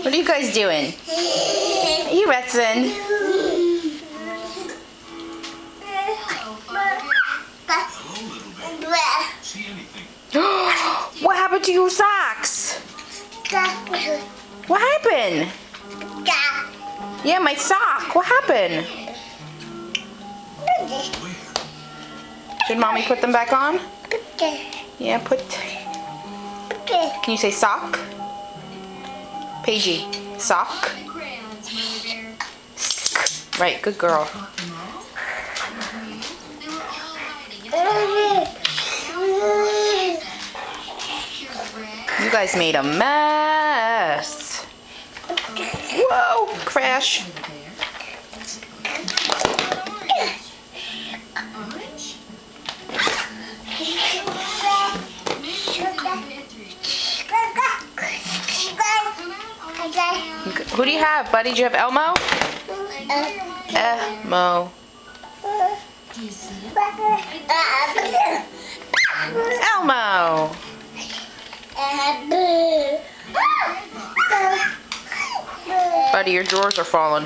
What are you guys doing? Are you resting? What happened to your socks? What happened? Yeah, my sock. What happened? Should mommy put them back on? Yeah, put. Can you say sock? Paigey, sock. Right, good girl. You guys made a mess. Whoa, crash. Who do you have, buddy? Do you have Elmo? Elmo. Elmo. Buddy, your drawers are falling.